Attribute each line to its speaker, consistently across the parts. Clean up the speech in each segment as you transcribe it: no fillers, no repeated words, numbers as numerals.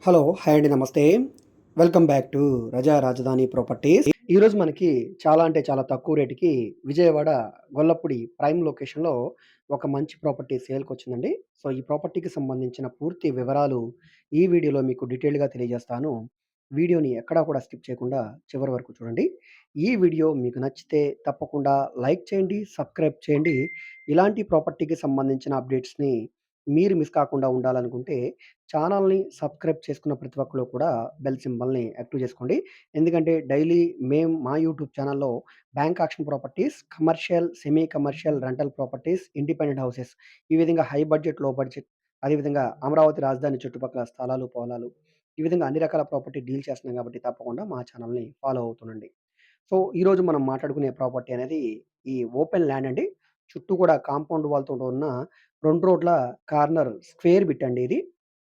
Speaker 1: Hello! Hi అండి. నమస్తే. Welcome back to రజా రాజధాని ప్రాపర్టీస్. ఈరోజు మనకి చాలా అంటే చాలా తక్కువ రేట్‌కి విజయవాడ గొల్లపూడి ప్రైమ్ లొకేషన్‌లో ఒక మంచి ప్రాపర్టీ సేల్‌కొచ్చిందండి. సో, ఈ ప్రాపర్టీకి సంబంధించిన పూర్తి వివరాలు ఈ వీడియోలో మీకు డీటెయిల్‌గా తెలియజేస్తాను. వీడియోని ఎక్కడా కూడా స్కిప్ చేయకుండా చివరి వరకు చూడండి. ఈ వీడియో మీకు నచ్చితే తప్పకుండా లైక్ చేయండి, సబ్స్క్రైబ్ చేయండి. ఇలాంటి ప్రాపర్టీకి సంబంధించిన అప్డేట్స్‌ని మీరు మిస్ కాకుండా ఉండాలనుకుంటే ఛానల్‌ని సబ్స్క్రైబ్ చేసుకున్న ప్రతి ఒక్కళ్ళు కూడా బెల్ సింబల్‌ని యాక్టివ్ చేసుకోండి. ఎందుకంటే డైలీ మేము మా యూట్యూబ్ ఛానల్‌లో bank auction properties, commercial, semi commercial, rental properties, independent houses ఈ విధంగా హై బడ్జెట్, లో బడ్జెట్ అదేవిధంగా అమరావతి రాజధాని చుట్టుపక్కల స్థలాలు, పొలాలు ఈ విధంగా అన్ని రకాల ప్రాపర్టీ డీల్ చేస్తున్నాం కాబట్టి తప్పకుండా మా ఛానల్‌ని ఫాలో అవుతుండండి. సో, ఈరోజు మనం మాట్లాడుకునే ప్రాపర్టీ అనేది ఈ ఓపెన్ ల్యాండ్ అండి. చుట్టూ కూడా కాంపౌండ్ వాల్‌తో ఉన్న 2 రోడ్ల కార్నర్ స్క్వేర్ బిట్ అండి ఇది.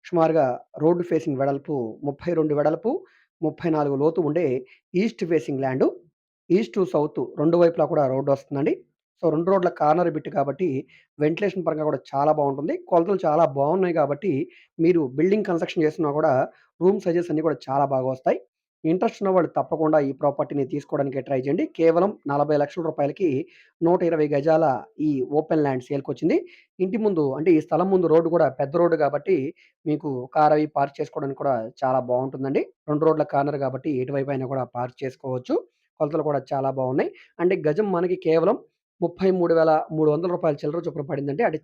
Speaker 1: సుమారుగా రోడ్ ఫేసింగ్ వెడల్పు 32 వెడల్పు, 34 లోతు ఉండే east facing land. East to south 2 వైపులా కూడా రోడ్డొస్తుందండి. సో, 2 రోడ్ల కార్నర్ బిట్ కాబట్టి వెంటిలేషన్ పరంగా కూడా చాలా బావుంటుంది. కొలతలు చాలా బావున్నాయి కాబట్టి మీరు బిల్డింగ్ కన్‌స్ట్రక్షన్ చేస్తున్నా కూడా రూమ్ సైజెస్ అన్నీ కూడా చాలా బాగా వస్తాయి. ఇంట్రెస్ట్ ఉన్నవాళ్ళు తప్పకుండా ఈ ప్రాపర్టీని తీసుకోవడానికి ట్రై చేయండి. కేవలం రూ. 40,00,000కి 120 గజాల ఈ ఓపెన్ ల్యాండ్ సేల్‌కొచ్చింది. ఇంటి ముందు అంటే ఈ స్థలం ముందు రోడ్డు కూడా పెద్ద రోడ్డు కాబట్టి మీకు కార్ అవి పార్క్ చేసుకోవడానికి కూడా చాలా బావుంటుందండి. 2 రోడ్ల కార్నర్ కాబట్టి ఎటువైపైనా కూడా పార్క్ చేసుకోవచ్చు. కొలతలు కూడా చాలా బావున్నాయి. అంటే గజం మనకి కేవలం రూ. 33,300 చిల్లర చొప్పున పడిందంటే అంటే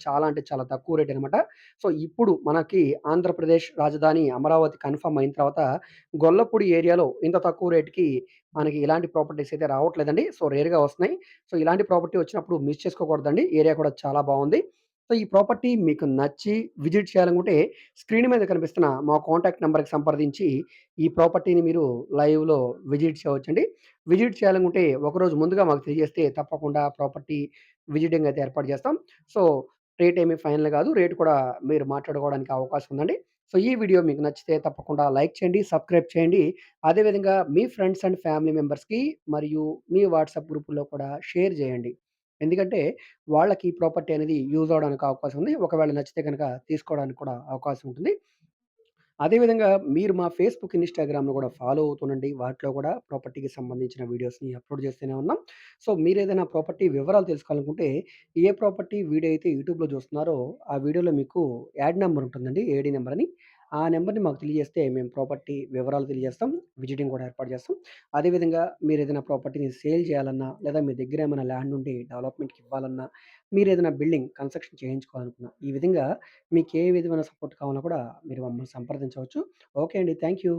Speaker 1: చాలా తక్కువ రేట్ అనమాట. సో, ఇప్పుడు మనకి ఆంధ్రప్రదేశ్ రాజధాని అమరావతి కన్ఫర్మ్ అయిన తర్వాత గొల్లపూడి ఏరియాలో ఇంత తక్కువ రేట్‌కి మనకి ఇలాంటి ప్రాపర్టీస్ అయితే రావట్లేదండి. సో, రేర్‌గా వస్తున్నాయి. సో, ఇలాంటి ప్రాపర్టీ వచ్చినప్పుడు మిస్ చేసుకోకూడదండి. ఏరియా కూడా చాలా బావుంది. సో, ఈ ప్రాపర్టీ మీకు నచ్చి విజిట్ చేయాలనుకుంటే స్క్రీన్ మీద కనిపిస్తున్న మా కాంటాక్ట్ నంబర్‌కి సంప్రదించి ఈ ప్రాపర్టీని మీరు లైవ్‌లో విజిట్ చేయవచ్చండి. విజిట్ చేయాలనుకుంటే ఒకరోజు ముందుగా మాకు తెలియజేస్తే తప్పకుండా ప్రాపర్టీ విజిటింగ్ అయితే ఏర్పాటు చేస్తాం. సో, రేట్ ఏమి ఫైనల్ కాదు. రేట్ కూడా మీరు మాట్లాడుకోవడానికి అవకాశం ఉందండి. సో, ఈ వీడియో మీకు నచ్చితే తప్పకుండా లైక్ చేయండి, సబ్స్క్రైబ్ చేయండి. అదే విధంగా మీ ఫ్రెండ్స్ అండ్ ఫ్యామిలీ మెంబర్స్‌కి మరియు మీ వాట్సాప్ గ్రూపుల్లో కూడా షేర్ చేయండి. ఎందుకంటే వాళ్ళకి ఈ ప్రాపర్టీ అనేది యూజ్ అవ్వడానికి అవకాశం ఉంది. ఒకవేళ నచ్చితే గనక తీసుకోవడానికి కూడా అవకాశం ఉంటుంది. అదే విధంగా మీరు మా ఫేస్‌బుక్, ఇన్‌స్టాగ్రామ్‌లో కూడా ఫాలో అవుతుండండి. వాటిలో కూడా ప్రాపర్టీకి సంబంధించిన వీడియోస్‌ని అప్‌లోడ్ చేస్తూనే ఉన్నాం. సో, మీరేదైనా ప్రాపర్టీ వివరాలు తెలుసుకోవాలనుకుంటే, ఏ ప్రాపర్టీ వీడియో అయితే యూట్యూబ్‌లో చూస్తున్నారో, ఆ వీడియోలో మీకు యాడ్ నంబర్ ఉంటుందండి. ఏడీ నంబర్ అని. ఆ నంబర్‌ని మాకు తెలియజేస్తే మేము ప్రాపర్టీ వివరాలు తెలియజేస్తాం. విజిటింగ్ కూడా ఏర్పాటు చేస్తాం. అదే విధంగా మీరేదైనా ప్రాపర్టీని సేల్ చేయాలన్నా, లేదా మీ దగ్గర ఏమైనా ల్యాండ్ ఉండి డెవలప్‌మెంట్‌కి ఇవ్వాలన్నా, మీరేదైనా బిల్డింగ్ కన్‌స్ట్రక్షన్ చేయించుకోవాలనుకున్నా, ఈ విధంగా మీకు ఏ విధమైన సపోర్ట్ కావాలన్నా కూడా మీరు మమ్మల్ని సంప్రదించవచ్చు. ఓకే అండి. Thank you.